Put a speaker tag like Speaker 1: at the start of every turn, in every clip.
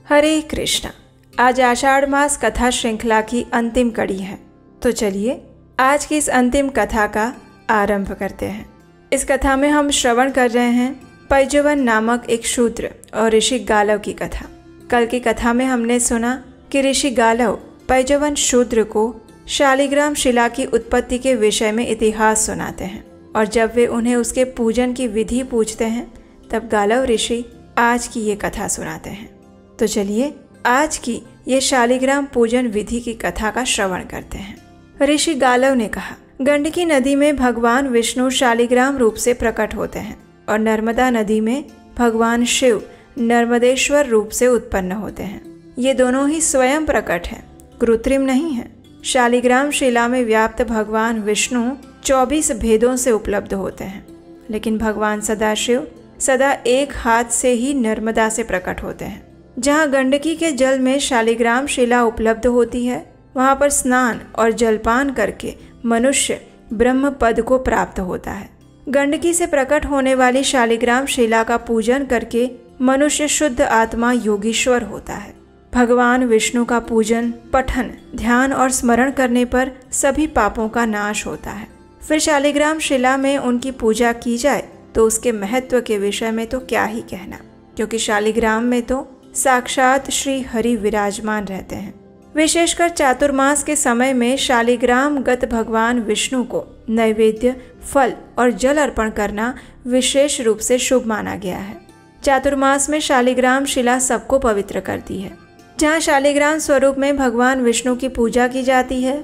Speaker 1: हरे कृष्णा। आज आषाढ़ मास कथा श्रृंखला की अंतिम कड़ी है, तो चलिए आज की इस अंतिम कथा का आरंभ करते हैं। इस कथा में हम श्रवण कर रहे हैं पैजवन नामक एक शूद्र और ऋषि गालव की कथा। कल की कथा में हमने सुना कि ऋषि गालव पैजवन शूद्र को शालिग्राम शिला की उत्पत्ति के विषय में इतिहास सुनाते हैं, और जब वे उन्हें उसके पूजन की विधि पूछते हैं तब गालव ऋषि आज की ये कथा सुनाते हैं। तो चलिए आज की ये शालिग्राम पूजन विधि की कथा का श्रवण करते हैं। ऋषि गालव ने कहा, गंडकी नदी में भगवान विष्णु शालिग्राम रूप से प्रकट होते हैं और नर्मदा नदी में भगवान शिव नर्मदेश्वर रूप से उत्पन्न होते हैं। ये दोनों ही स्वयं प्रकट हैं, कृत्रिम नहीं है। शालिग्राम शिला में व्याप्त भगवान विष्णु 24 भेदों से उपलब्ध होते हैं, लेकिन भगवान सदाशिव सदा एक हाथ से ही नर्मदा से प्रकट होते हैं। जहाँ गंडकी के जल में शालिग्राम शिला उपलब्ध होती है, वहाँ पर स्नान और जलपान करके मनुष्य ब्रह्म पद को प्राप्त होता है। गंडकी से प्रकट होने वाली शालिग्राम शिला का पूजन करके मनुष्य शुद्ध आत्मा योगीश्वर होता है। भगवान विष्णु का पूजन, पठन, ध्यान और स्मरण करने पर सभी पापों का नाश होता है। फिर शालिग्राम शिला में उनकी पूजा की जाए तो उसके महत्व के विषय में तो क्या ही कहना, क्योंकि शालिग्राम में तो साक्षात श्री हरि विराजमान रहते हैं। विशेषकर चातुर्मास के समय में शालिग्राम गत भगवान विष्णु को नैवेद्य, फल और जल अर्पण करना विशेष रूप से शुभ माना गया है। चातुर्मास में शालिग्राम शिला सबको पवित्र करती है। जहाँ शालिग्राम स्वरूप में भगवान विष्णु की पूजा की जाती है,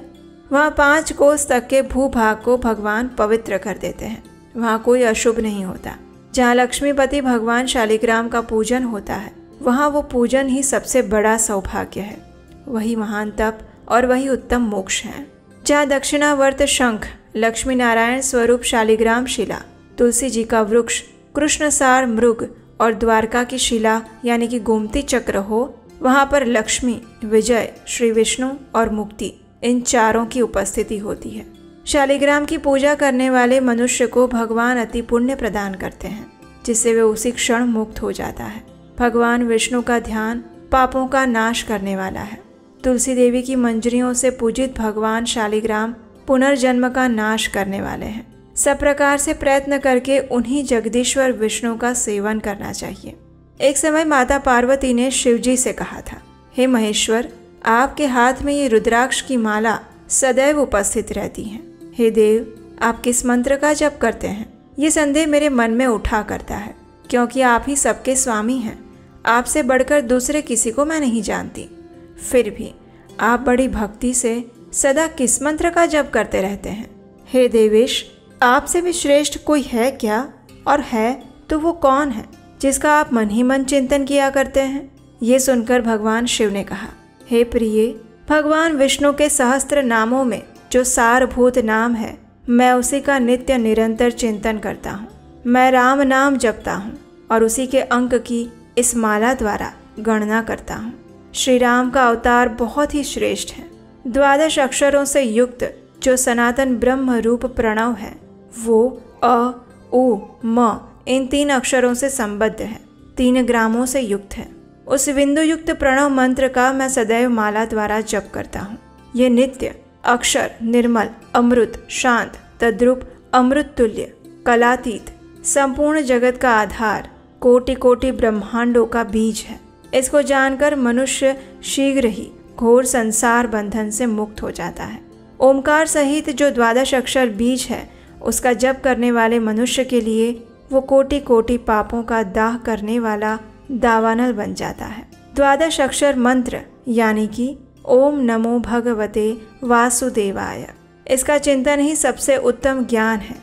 Speaker 1: वहाँ 5 कोस तक के भूभाग को भगवान पवित्र कर देते हैं। वहाँ कोई अशुभ नहीं होता। जहाँ लक्ष्मीपति भगवान शालिग्राम का पूजन होता है, वहाँ वो पूजन ही सबसे बड़ा सौभाग्य है। वही महान तप और वही उत्तम मोक्ष है। जहाँ दक्षिणावर्त शंख, लक्ष्मी नारायण स्वरूप शालिग्राम शिला, तुलसी जी का वृक्ष, कृष्णसार मृग और द्वारका की शिला यानी कि गोमती चक्र हो, वहाँ पर लक्ष्मी, विजय, श्री विष्णु और मुक्ति, इन चारों की उपस्थिति होती है। शालिग्राम की पूजा करने वाले मनुष्य को भगवान अति पुण्य प्रदान करते हैं, जिससे वे उसी क्षण मुक्त हो जाता है। भगवान विष्णु का ध्यान पापों का नाश करने वाला है। तुलसी देवी की मंजरियों से पूजित भगवान शालिग्राम पुनर्जन्म का नाश करने वाले हैं। सब प्रकार से प्रयत्न करके उन्हीं जगदीश्वर विष्णु का सेवन करना चाहिए। एक समय माता पार्वती ने शिवजी से कहा था, हे महेश्वर, आपके हाथ में ये रुद्राक्ष की माला सदैव उपस्थित रहती है। हे देव, आप किस मंत्र का जप करते हैं? ये संदेह मेरे मन में उठा करता है, क्योंकि आप ही सबके स्वामी हैं। आपसे बढ़कर दूसरे किसी को मैं नहीं जानती। फिर भी आप बड़ी भक्ति से सदा किस मंत्र का जप करते रहते हैं? हे देवेश, आपसे भी श्रेष्ठ कोई है क्या? और है तो वो कौन है जिसका आप मन ही मन चिंतन किया करते हैं? ये सुनकर भगवान शिव ने कहा, हे प्रिय, भगवान विष्णु के सहस्त्र नामों में जो सारभूत नाम है, मैं उसी का नित्य निरंतर चिंतन करता हूँ। मैं राम नाम जपता हूँ और उसी के अंक की इस माला द्वारा गणना करता हूँ। श्री राम का अवतार बहुत ही श्रेष्ठ है। 12 अक्षरों से युक्त जो सनातन ब्रह्म रूप प्रणव है, वो अ, उ, म इन 3 अक्षरों से संबद्ध है, 3 ग्रामों से युक्त है। उस बिंदु युक्त प्रणव मंत्र का मैं सदैव माला द्वारा जप करता हूँ। ये नित्य, अक्षर, निर्मल, अमृत, शांत, तद्रूप, अमृत तुल्य, कलातीत, संपूर्ण जगत का आधार, कोटि कोटि ब्रह्मांडों का बीज है। इसको जानकर मनुष्य शीघ्र ही घोर संसार बंधन से मुक्त हो जाता है। ओमकार सहित जो 12 अक्षर बीज है, उसका जप करने वाले मनुष्य के लिए वो कोटि कोटि पापों का दाह करने वाला दावानल बन जाता है। 12 अक्षर मंत्र यानी कि ओम नमो भगवते वासुदेवाय, इसका चिंतन ही सबसे उत्तम ज्ञान है,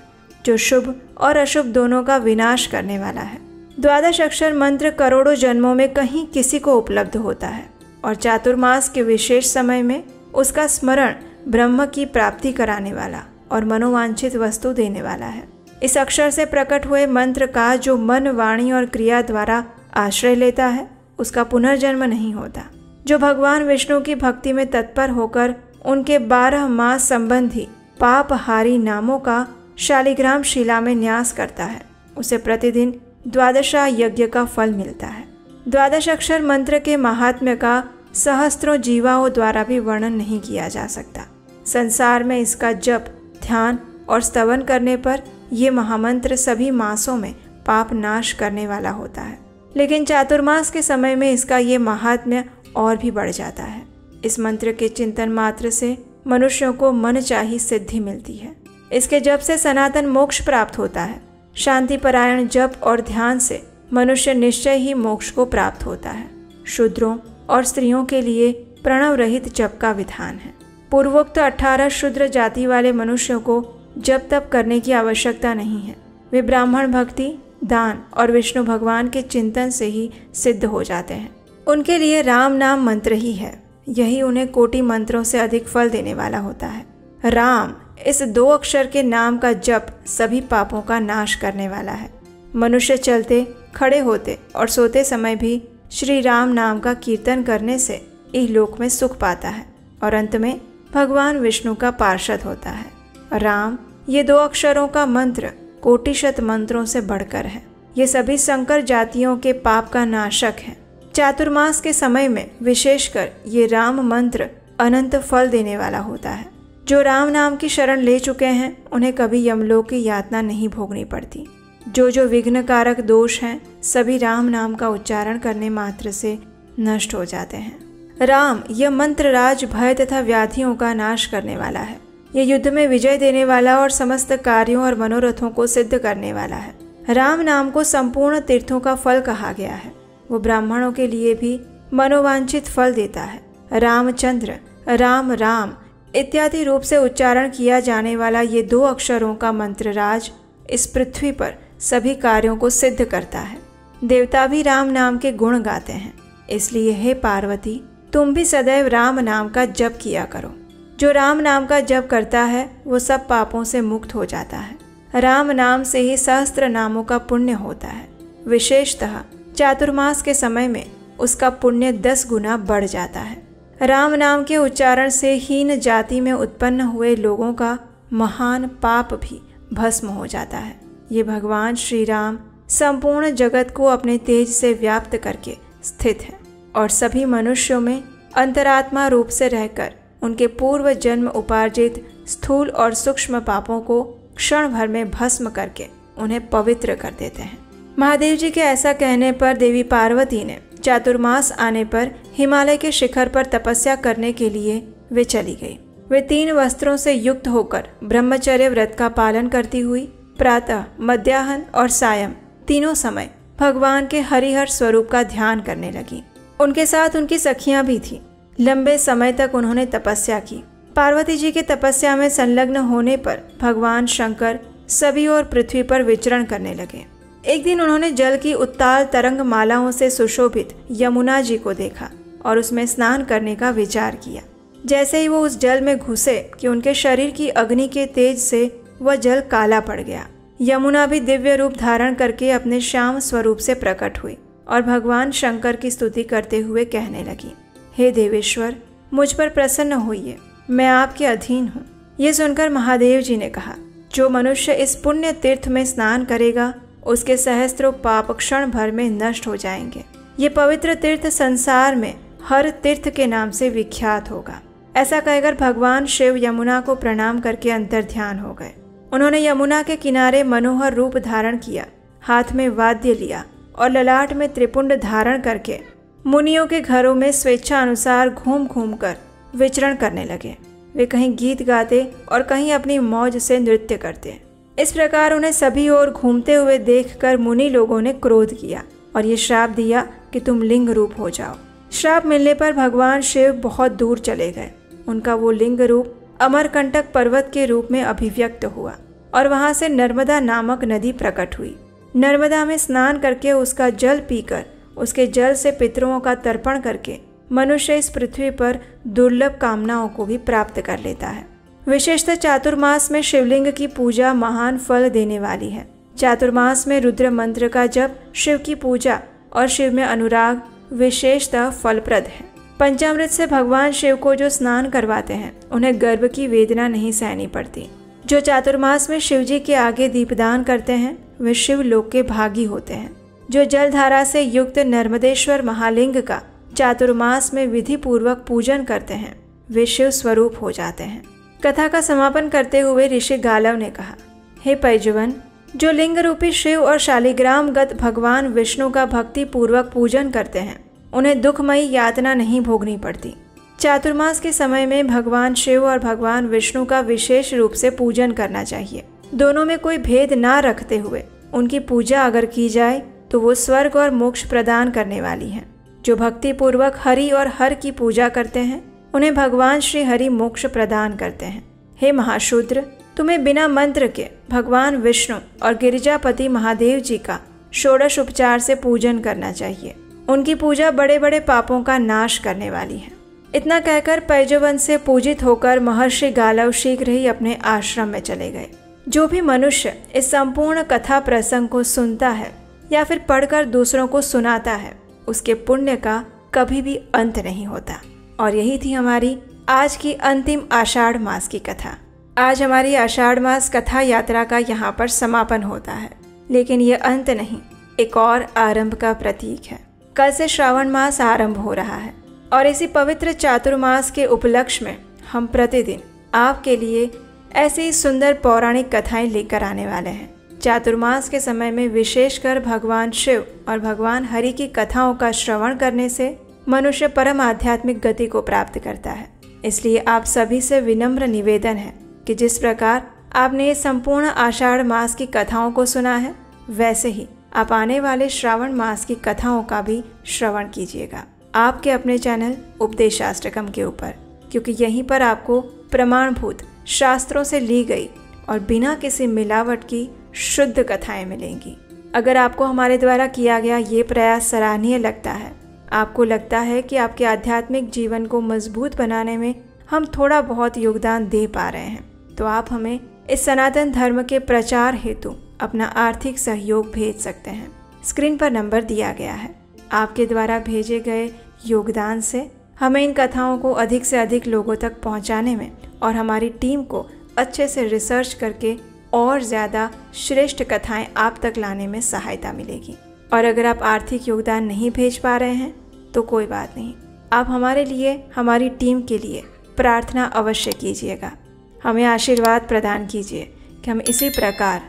Speaker 1: जो शुभ और अशुभ दोनों का विनाश करने वाला है। 12 अक्षर मंत्र करोड़ों जन्मों में कहीं किसी को उपलब्ध होता है, और चातुर्मास के विशेष समय में उसका स्मरण ब्रह्म की प्राप्ति कराने वाला और मनोवांछित वस्तु देने वाला है। इस अक्षर से प्रकट हुए मंत्र का जो मन, वाणी और क्रिया द्वारा आश्रय लेता है, उसका पुनर्जन्म नहीं होता। जो भगवान विष्णु की भक्ति में तत्पर होकर उनके 12 मास संबंधी पापहारी नामों का शालिग्राम शिला में न्यास करता है, उसे प्रतिदिन 12 यज्ञ का फल मिलता है। द्वादश अक्षर मंत्र के महात्म्य का सहस्त्रों जीवाओं द्वारा भी वर्णन नहीं किया जा सकता। संसार में इसका जप, ध्यान और स्तवन करने पर ये महामंत्र सभी मासों में पाप नाश करने वाला होता है। लेकिन चातुर्मास के समय में इसका ये महात्म्य और भी बढ़ जाता है। इस मंत्र के चिंतन मात्र से मनुष्यों को मनचाही सिद्धि मिलती है। इसके जप से सनातन मोक्ष प्राप्त होता है। शांति परायण जप और ध्यान से मनुष्य निश्चय ही मोक्ष को प्राप्त होता है। शूद्रों और स्त्रियों के लिए प्रणव रहित जप का विधान है। पूर्वोक्त 18 शूद्र जाति वाले मनुष्यों को जप तप करने की आवश्यकता नहीं है। वे ब्राह्मण भक्ति, दान और विष्णु भगवान के चिंतन से ही सिद्ध हो जाते हैं। उनके लिए राम नाम मंत्र ही है। यही उन्हें कोटि मंत्रों से अधिक फल देने वाला होता है। राम इस 2 अक्षर के नाम का जप सभी पापों का नाश करने वाला है। मनुष्य चलते, खड़े होते और सोते समय भी श्री राम नाम का कीर्तन करने से इहलोक में सुख पाता है और अंत में भगवान विष्णु का पार्षद होता है। राम ये 2 अक्षरों का मंत्र कोटिशत मंत्रों से बढ़कर है। ये सभी संकर जातियों के पाप का नाशक है। चातुर्मास के समय में विशेषकर ये राम मंत्र अनंत फल देने वाला होता है। जो राम नाम की शरण ले चुके हैं उन्हें कभी यमलोक की यातना नहीं भोगनी पड़ती। जो विघ्न कारक दोष हैं सभी राम नाम का उच्चारण करने मात्र से नष्ट हो जाते हैं। राम यह मंत्र राज, भय तथा व्याधियों का नाश करने वाला है। यह युद्ध में विजय देने वाला और समस्त कार्यों और मनोरथों को सिद्ध करने वाला है। राम नाम को संपूर्ण तीर्थों का फल कहा गया है। वो ब्राह्मणों के लिए भी मनोवांछित फल देता है। रामचंद्र, राम राम इत्यादि रूप से उच्चारण किया जाने वाला ये 2 अक्षरों का मंत्र राज इस पृथ्वी पर सभी कार्यों को सिद्ध करता है। देवता भी राम नाम के गुण गाते हैं। इसलिए हे पार्वती, तुम भी सदैव राम नाम का जप किया करो। जो राम नाम का जप करता है वो सब पापों से मुक्त हो जाता है। राम नाम से ही सहस्त्र नामों का पुण्य होता है। विशेषतः चातुर्मास के समय में उसका पुण्य 10 गुना बढ़ जाता है। राम नाम के उच्चारण से हीन जाति में उत्पन्न हुए लोगों का महान पाप भी भस्म हो जाता है। ये भगवान श्री राम संपूर्ण जगत को अपने तेज से व्याप्त करके स्थित है और सभी मनुष्यों में अंतरात्मा रूप से रहकर उनके पूर्व जन्म उपार्जित स्थूल और सूक्ष्म पापों को क्षण भर में भस्म करके उन्हें पवित्र कर देते हैं। महादेव जी के ऐसा कहने पर देवी पार्वती ने चातुर्मास आने पर हिमालय के शिखर पर तपस्या करने के लिए वे चली गई। वे 3 वस्त्रों से युक्त होकर ब्रह्मचर्य व्रत का पालन करती हुई प्रातः, मध्याह्न और सायं तीनों समय भगवान के हरिहर स्वरूप का ध्यान करने लगी। उनके साथ उनकी सखियां भी थीं। लंबे समय तक उन्होंने तपस्या की। पार्वती जी के तपस्या में संलग्न होने पर भगवान शंकर सभी और पृथ्वी पर विचरण करने लगे। एक दिन उन्होंने जल की उत्ताल तरंग मालाओं से सुशोभित यमुना जी को देखा और उसमें स्नान करने का विचार किया। जैसे ही वो उस जल में घुसे कि उनके शरीर की अग्नि के तेज से वह जल काला पड़ गया। यमुना भी दिव्य रूप धारण करके अपने श्याम स्वरूप से प्रकट हुई और भगवान शंकर की स्तुति करते हुए कहने लगी, हे देवेश्वर, मुझ पर प्रसन्न होइए, मैं आपके अधीन हूँ। ये सुनकर महादेव जी ने कहा, जो मनुष्य इस पुण्य तीर्थ में स्नान करेगा उसके सहस्त्रों पाप क्षण भर में नष्ट हो जाएंगे। ये पवित्र तीर्थ संसार में हर तीर्थ के नाम से विख्यात होगा। ऐसा कहकर भगवान शिव यमुना को प्रणाम करके अंतर ध्यान हो गए। उन्होंने यमुना के किनारे मनोहर रूप धारण किया, हाथ में वाद्य लिया और ललाट में त्रिपुंड धारण करके मुनियों के घरों में स्वेच्छा अनुसार घूम घूम कर विचरण करने लगे। वे कहीं गीत गाते और कहीं अपनी मौज से नृत्य करते। इस प्रकार उन्हें सभी ओर घूमते हुए देखकर मुनि लोगों ने क्रोध किया और ये श्राप दिया कि तुम लिंग रूप हो जाओ। श्राप मिलने पर भगवान शिव बहुत दूर चले गए। उनका वो लिंग रूप अमरकंटक पर्वत के रूप में अभिव्यक्त हुआ और वहां से नर्मदा नामक नदी प्रकट हुई। नर्मदा में स्नान करके उसका जल पीकर उसके जल से पितरों का तर्पण करके मनुष्य इस पृथ्वी पर दुर्लभ कामनाओं को भी प्राप्त कर लेता है। विशेषतः चातुर्मास में शिवलिंग की पूजा महान फल देने वाली है। चातुर्मास में रुद्र मंत्र का जप, शिव की पूजा और शिव में अनुराग विशेषतः फलप्रद है। पंचामृत से भगवान शिव को जो स्नान करवाते हैं उन्हें गर्भ की वेदना नहीं सहनी पड़ती। जो चातुर्मास में शिव जी के आगे दीपदान करते हैं वे शिव लोक के भागी होते हैं। जो जलधारा से युक्त नर्मदेश्वर महालिंग का चातुर्मास में विधि पूर्वक पूजन करते हैं वे शिव स्वरूप हो जाते हैं। कथा का समापन करते हुए ऋषि गालव ने कहा, हे पैजवन, जो लिंग रूपी शिव और शालिग्राम गत भगवान विष्णु का भक्ति पूर्वक पूजन करते हैं उन्हें दुखमयी यातना नहीं भोगनी पड़ती। चातुर्मास के समय में भगवान शिव और भगवान विष्णु का विशेष रूप से पूजन करना चाहिए। दोनों में कोई भेद ना रखते हुए उनकी पूजा अगर की जाए तो वो स्वर्ग और मोक्ष प्रदान करने वाली हैं। जो भक्ति पूर्वक हरि और हर की पूजा करते हैं उन्हें भगवान श्री हरि मोक्ष प्रदान करते हैं। हे महाशूद्र, तुम्हें बिना मंत्र के भगवान विष्णु और गिरिजापति महादेव जी का षोडश उपचार से पूजन करना चाहिए। उनकी पूजा बड़े बड़े पापों का नाश करने वाली है। इतना कहकर पैजवन से पूजित होकर महर्षि गालव शीघ्र ही अपने आश्रम में चले गए। जो भी मनुष्य इस संपूर्ण कथा प्रसंग को सुनता है या फिर पढ़कर दूसरों को सुनाता है उसके पुण्य का कभी भी अंत नहीं होता। और यही थी हमारी आज की अंतिम आषाढ़ मास की कथा। आज हमारी आषाढ़ मास कथा यात्रा का यहाँ पर समापन होता है, लेकिन ये अंत नहीं, एक और आरंभ का प्रतीक है। कल से श्रावण मास आरंभ हो रहा है और इसी पवित्र चातुर्मास के उपलक्ष्य में हम प्रतिदिन आपके लिए ऐसी सुंदर पौराणिक कथाएं लेकर आने वाले हैं। चातुर्मास के समय में विशेषकर भगवान शिव और भगवान हरि की कथाओं का श्रवण करने से मनुष्य परम आध्यात्मिक गति को प्राप्त करता है। इसलिए आप सभी से विनम्र निवेदन है कि जिस प्रकार आपने ये संपूर्ण आषाढ़ मास की कथाओं को सुना है वैसे ही आप आने वाले श्रावण मास की कथाओं का भी श्रवण कीजिएगा आपके अपने चैनल उपदेशाष्टकम के ऊपर, क्योंकि यहीं पर आपको प्रमाणभूत शास्त्रों से ली गई और बिना किसी मिलावट की शुद्ध कथाएं मिलेंगी। अगर आपको हमारे द्वारा किया गया ये प्रयास सराहनीय लगता है, आपको लगता है कि आपके आध्यात्मिक जीवन को मजबूत बनाने में हम थोड़ा बहुत योगदान दे पा रहे हैं, तो आप हमें इस सनातन धर्म के प्रचार हेतु अपना आर्थिक सहयोग भेज सकते हैं। स्क्रीन पर नंबर दिया गया है। आपके द्वारा भेजे गए योगदान से हमें इन कथाओं को अधिक से अधिक लोगों तक पहुंचाने में और हमारी टीम को अच्छे से रिसर्च करके और ज़्यादा श्रेष्ठ कथाएं आप तक लाने में सहायता मिलेगी। और अगर आप आर्थिक योगदान नहीं भेज पा रहे हैं तो कोई बात नहीं, आप हमारे लिए, हमारी टीम के लिए प्रार्थना अवश्य कीजिएगा। हमें आशीर्वाद प्रदान कीजिए कि हम इसी प्रकार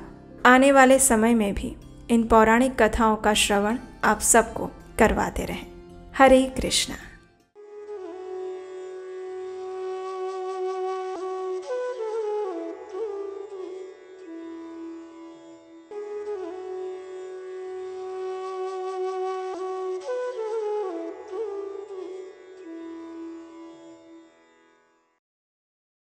Speaker 1: आने वाले समय में भी इन पौराणिक कथाओं का श्रवण आप सबको करवाते रहें। हरे कृष्णा।